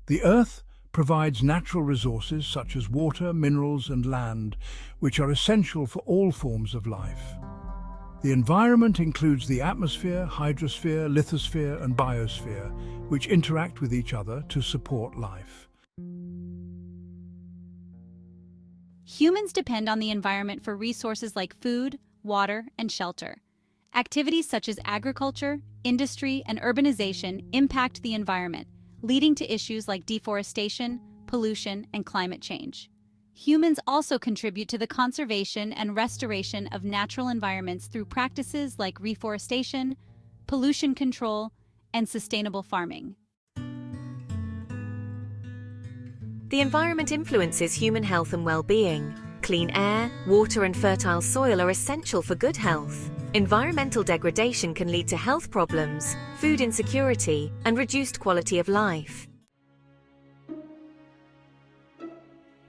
The Earth provides natural resources such as water, minerals and land, which are essential for all forms of life. The environment includes the atmosphere, hydrosphere, lithosphere and biosphere, which interact with each other to support life. Humans depend on the environment for resources like food, water, and shelter. Activities such as agriculture, industry, and urbanization impact the environment, leading to issues like deforestation, pollution, and climate change. Humans also contribute to the conservation and restoration of natural environments through practices like reforestation, pollution control, and sustainable farming. The environment influences human health and well-being. Clean air, water and fertile soil are essential for good health. Environmental degradation can lead to health problems, food insecurity, and reduced quality of life.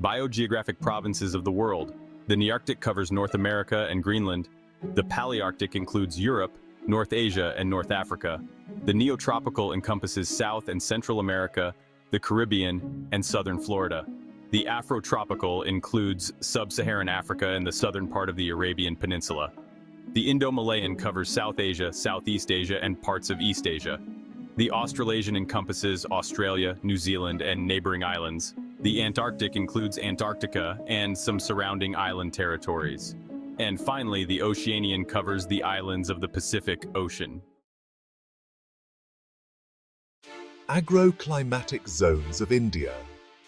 Biogeographic provinces of the world. The Nearctic covers North America and Greenland. The Palearctic includes Europe, North Asia, and North Africa. The Neotropical encompasses South and Central America, the Caribbean, and southern Florida. The Afrotropical includes sub-Saharan Africa and the southern part of the Arabian Peninsula. The Indo-Malayan covers South Asia, Southeast Asia, and parts of East Asia. The Australasian encompasses Australia, New Zealand, and neighboring islands. The Antarctic includes Antarctica and some surrounding island territories. And finally, the Oceanian covers the islands of the Pacific Ocean. Agro-climatic zones of India.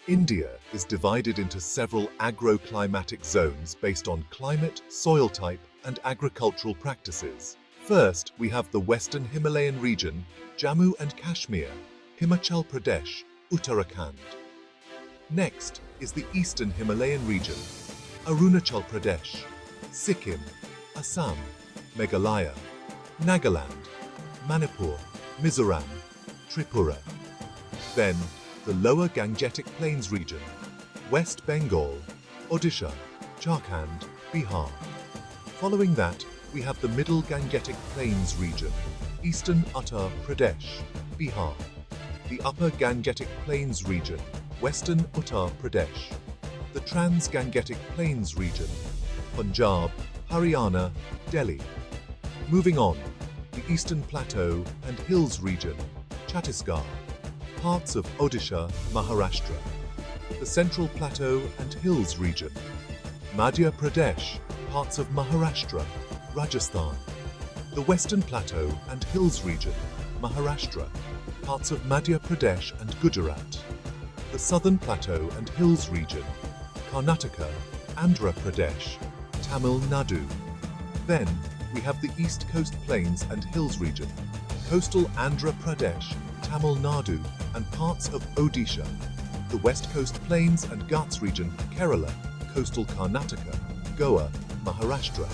India is divided into several agro-climatic zones based on climate, soil type, and agricultural practices. First, we have the Western Himalayan region, Jammu and Kashmir, Himachal Pradesh, Uttarakhand. Next is the Eastern Himalayan region, Arunachal Pradesh, Sikkim, Assam, Meghalaya, Nagaland, Manipur, Mizoram, Tripura. Then, the Lower Gangetic Plains region, West Bengal, Odisha, Jharkhand, Bihar. Following that, we have the Middle Gangetic Plains region, Eastern Uttar Pradesh, Bihar. The Upper Gangetic Plains region, Western Uttar Pradesh. The Trans-Gangetic Plains region, Punjab, Haryana, Delhi. Moving on, the Eastern Plateau and Hills region, Chhattisgarh. Parts of Odisha, Maharashtra. The Central Plateau and Hills region, Madhya Pradesh, parts of Maharashtra, Rajasthan. The Western Plateau and Hills region, Maharashtra, parts of Madhya Pradesh and Gujarat. The Southern Plateau and Hills region, Karnataka, Andhra Pradesh, Tamil Nadu. Then we have the East Coast Plains and Hills region, coastal Andhra Pradesh, Tamil Nadu, and parts of Odisha. The West Coast Plains and Ghats region, Kerala, coastal Karnataka, Goa, Maharashtra.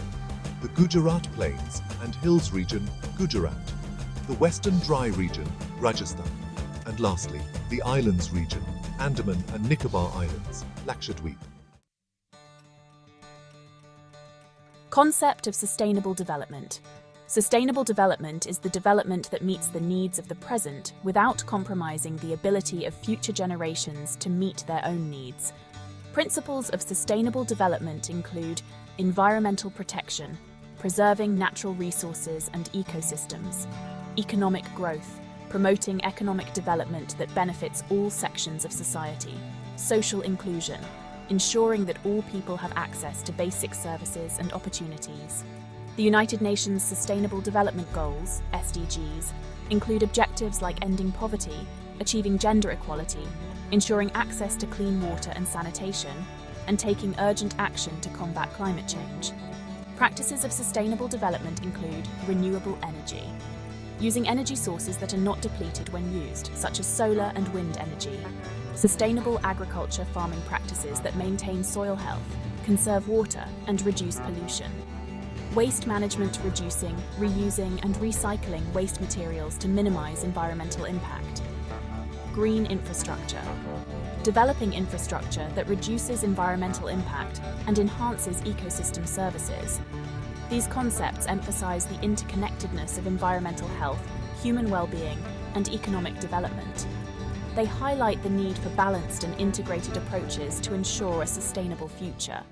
The Gujarat Plains and Hills region, Gujarat. The Western Dry region, Rajasthan. And lastly, the Islands region, Andaman and Nicobar Islands, Lakshadweep. Concept of sustainable development. Sustainable development is the development that meets the needs of the present without compromising the ability of future generations to meet their own needs. Principles of sustainable development include environmental protection, preserving natural resources and ecosystems, economic growth, promoting economic development that benefits all sections of society, social inclusion, ensuring that all people have access to basic services and opportunities. The United Nations Sustainable Development Goals, SDGs, include objectives like ending poverty, achieving gender equality, ensuring access to clean water and sanitation, and taking urgent action to combat climate change. Practices of sustainable development include renewable energy, using energy sources that are not depleted when used, such as solar and wind energy. Sustainable agriculture farming practices that maintain soil health, conserve water, and reduce pollution. Waste management, reducing, reusing, and recycling waste materials to minimize environmental impact. Green infrastructure. Developing infrastructure that reduces environmental impact and enhances ecosystem services. These concepts emphasize the interconnectedness of environmental health, human well-being, and economic development. They highlight the need for balanced and integrated approaches to ensure a sustainable future.